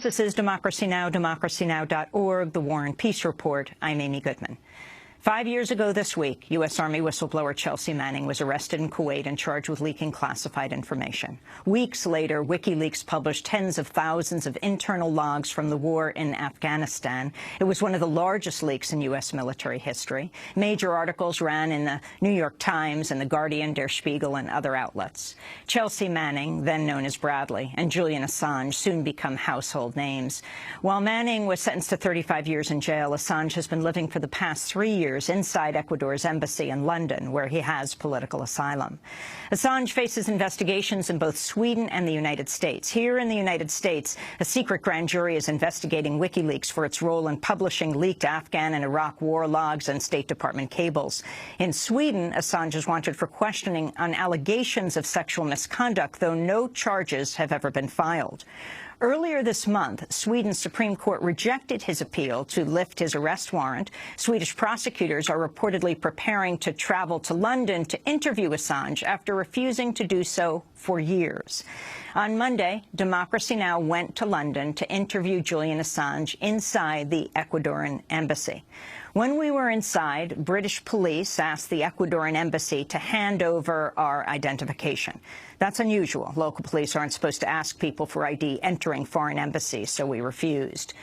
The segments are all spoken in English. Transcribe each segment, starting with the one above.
This is Democracy Now!, democracynow.org, The War and Peace Report. I'm Amy Goodman. 5 years ago this week, U.S. Army whistleblower Chelsea Manning was arrested in Kuwait and charged with leaking classified information. Weeks later, WikiLeaks published tens of thousands of internal logs from the war in Afghanistan. It was one of the largest leaks in U.S. military history. Major articles ran in the New York Times and The Guardian, Der Spiegel, and other outlets. Chelsea Manning, then known as Bradley, and Julian Assange soon become household names. While Manning was sentenced to 35 years in jail, Assange has been living for the past 3 years inside Ecuador's embassy in London, where he has political asylum. Assange faces investigations in both Sweden and the United States. Here in the United States, a secret grand jury is investigating WikiLeaks for its role in publishing leaked Afghan and Iraq war logs and State Department cables. In Sweden, Assange is wanted for questioning on allegations of sexual misconduct, though no charges have ever been filed. Earlier this month, Sweden's Supreme Court rejected his appeal to lift his arrest warrant. Swedish prosecutors are reportedly preparing to travel to London to interview Assange after refusing to do so for years. On Monday, Democracy Now! Went to London to interview Julian Assange inside the Ecuadorian embassy. When we were inside, British police asked the Ecuadorian embassy to hand over our identification. That's unusual. Local police aren't supposed to ask people for ID entering foreign embassies, so we refused.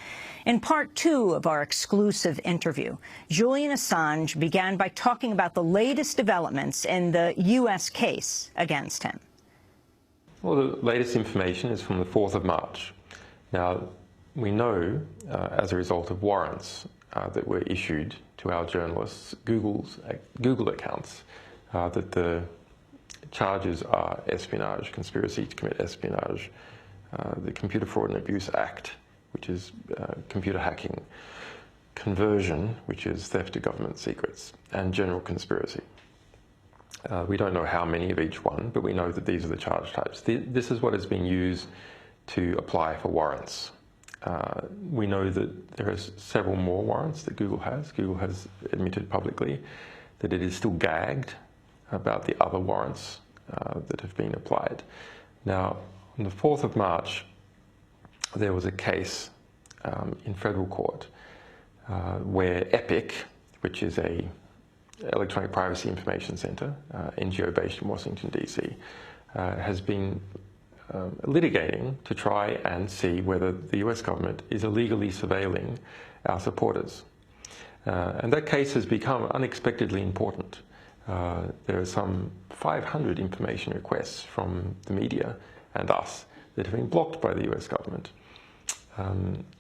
In part two of our exclusive interview, Julian Assange began by talking about the latest developments in the U.S. case against him. Well, the latest information is from the 4th of March. Now, we know, as a result of warrants that were issued to our journalists, Google accounts, that the charges are espionage, conspiracy to commit espionage, the Computer Fraud and Abuse Act, which is computer hacking, conversion, which is theft of government secrets, and general conspiracy. We don't know how many of each one, but we know that these are the charge types. This is what is being used to apply for warrants. We know that there are several more warrants that Google has. Google has admitted publicly that it is still gagged about the other warrants that have been applied. Now, on the 4th of March, there was a case in federal court where EPIC, which is a Electronic Privacy Information Center, NGO based in Washington, D.C., has been litigating to try and see whether the US government is illegally surveilling our supporters. And that case has become unexpectedly important. There are some 500 information requests from the media and us that have been blocked by the US government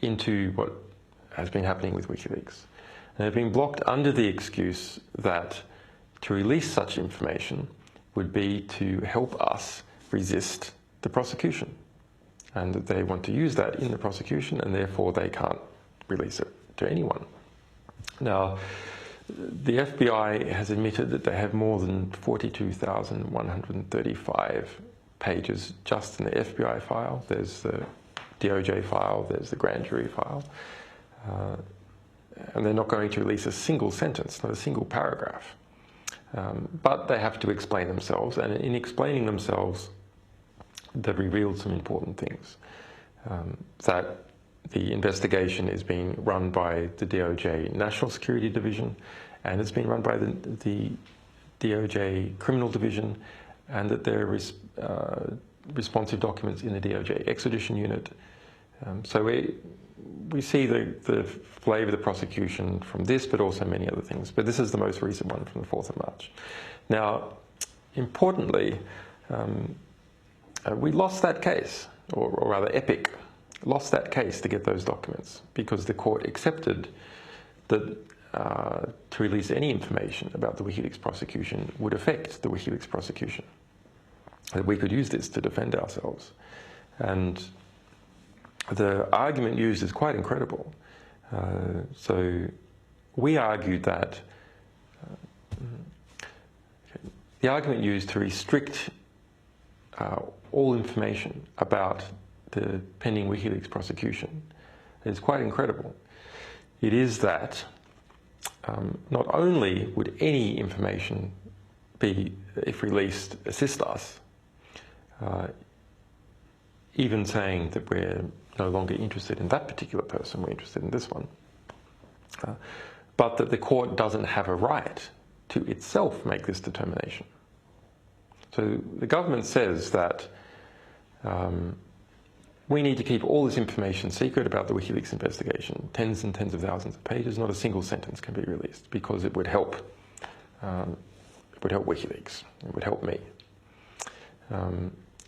into what has been happening with WikiLeaks. And they've been blocked under the excuse that to release such information would be to help us resist the prosecution, and that they want to use that in the prosecution, and therefore they can't release it to anyone. Now, the FBI has admitted that they have more than 42,135 pages just in the FBI file. There's the DOJ file, there's the grand jury file, and they're not going to release a single sentence, not a single paragraph. But they have to explain themselves, and in explaining themselves, they've revealed some important things. That the investigation is being run by the DOJ National Security Division, and it's being run by the DOJ Criminal Division, and that there is responsive documents in the DOJ Extradition Unit. So we see the flavour of the prosecution from this, but also many other things. But this is the most recent one from the 4th of March. Now, importantly, we lost that case, or rather EPIC lost that case to get those documents, because the court accepted that to release any information about the WikiLeaks prosecution would affect the WikiLeaks prosecution, that we could use this to defend ourselves. And the argument used is quite incredible. So we argued that the argument used to restrict all information about the pending WikiLeaks prosecution is quite incredible. It is that not only would any information be, if released, assist us, even saying that we're no longer interested in that particular person, we're interested in this one. But that the court doesn't have a right to itself make this determination. So the government says that we need to keep all this information secret about the WikiLeaks investigation. Tens and tens of thousands of pages, not a single sentence can be released because it would help WikiLeaks, it would help me.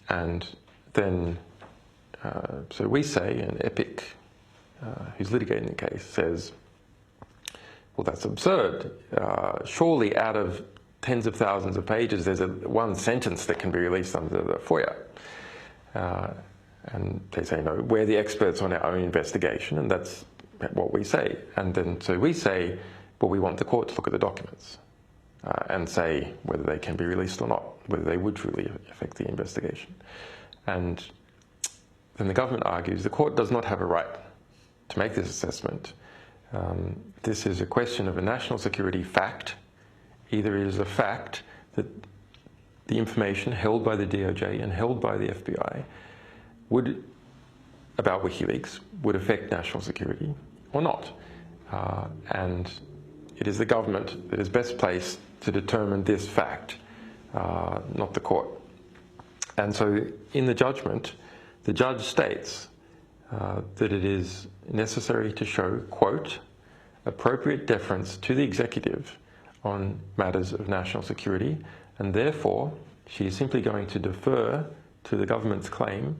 And then, so we say, and Epic, who's litigating the case, says, well, that's absurd. Surely out of tens of thousands of pages, there's one sentence that can be released under the FOIA. And they say, no, we're the experts on our own investigation, and that's what we say. And then, so we say, well, we want the court to look at the documents and say whether they can be released or not, whether they would truly affect the investigation. And then the government argues the court does not have a right to make this assessment. This is a question of a national security fact. Either it is a fact that the information held by the DOJ and held by the FBI about WikiLeaks would affect national security or not. And it is the government that is best placed to determine this fact, not the court. And so in the judgment, the judge states that it is necessary to show, quote, appropriate deference to the executive on matters of national security, and therefore she is simply going to defer to the government's claim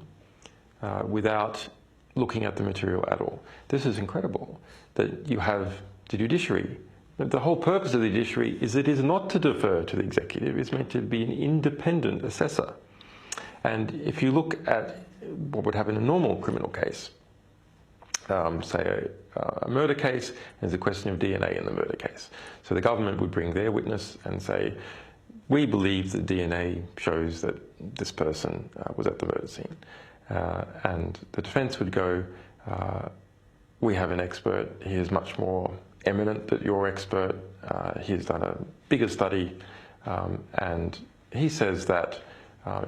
without looking at the material at all. This is incredible, that you have the judiciary. The whole purpose of the judiciary is it is not to defer to the executive, it's meant to be an independent assessor. And if you look at what would happen in a normal criminal case, say a murder case, there's a question of DNA in the murder case. So the government would bring their witness and say, we believe that DNA shows that this person was at the murder scene. And the defense would go, we have an expert, he is much more eminent than your expert, he has done a bigger study, and he says that,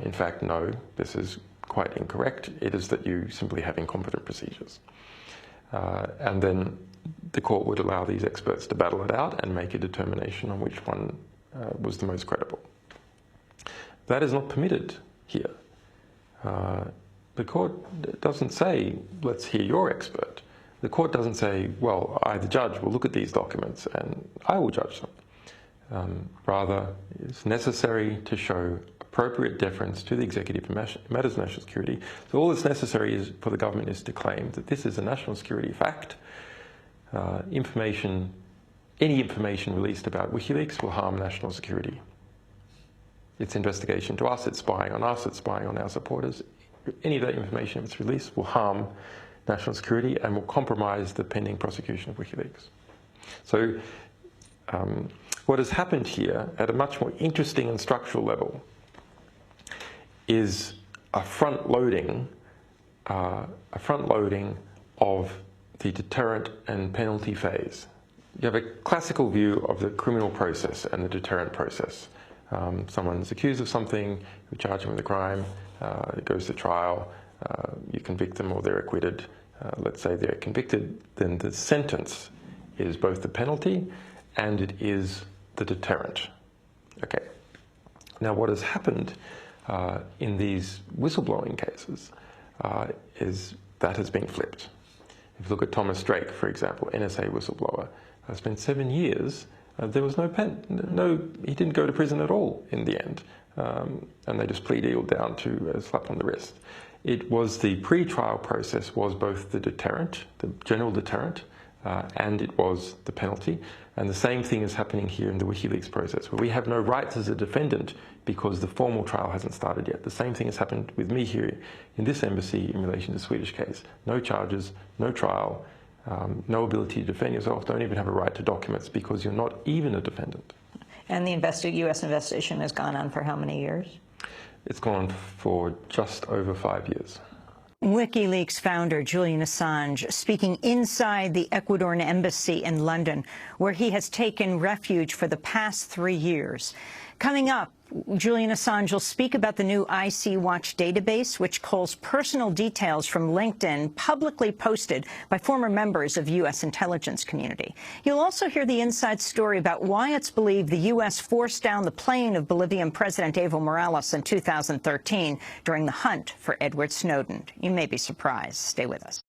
in fact, no, this is quite incorrect. It is that you simply have incompetent procedures. And then the court would allow these experts to battle it out and make a determination on which one was the most credible. That is not permitted here. The court doesn't say, let's hear your expert. The court doesn't say, well, I, the judge, will look at these documents and I will judge them. Rather, it's necessary to show appropriate deference to the executive in matters of national security. So all that's necessary is for the government is to claim that this is a national security fact. Any information released about WikiLeaks will harm national security. It's investigation to us, it's spying on us, it's spying on our supporters. Any of that information, if it's released, will harm national security and will compromise the pending prosecution of WikiLeaks. So what has happened here at a much more interesting and structural level is a front-loading of the deterrent and penalty phase. You have a classical view of the criminal process and the deterrent process. Someone's accused of something, you charge them with a crime, it goes to trial, you convict them or they're acquitted. Let's say they're convicted, then the sentence is both the penalty and it is the deterrent. Okay. Now what has happened in these whistleblowing cases is that has been flipped. If you look at Thomas Drake, for example, NSA whistleblower, spent 7 years, there was he didn't go to prison at all in the end, and they just plea dealed down to a slap on the wrist. It was the pre-trial process was both the deterrent, the general deterrent, and it was the penalty. And the same thing is happening here in the WikiLeaks process, where we have no rights as a defendant because the formal trial hasn't started yet. The same thing has happened with me here in this embassy in relation to the Swedish case. No charges, no trial, no ability to defend yourself, don't even have a right to documents because you're not even a defendant. And the U.S. investigation has gone on for how many years? It's gone on for just over 5 years. WikiLeaks founder Julian Assange speaking inside the Ecuadorean embassy in London, where he has taken refuge for the past 3 years. Coming up, Julian Assange will speak about the new IC Watch database, which culls personal details from LinkedIn publicly posted by former members of U.S. intelligence community. You'll also hear the inside story about why it's believed the U.S. forced down the plane of Bolivian President Evo Morales in 2013 during the hunt for Edward Snowden. You may be surprised. Stay with us.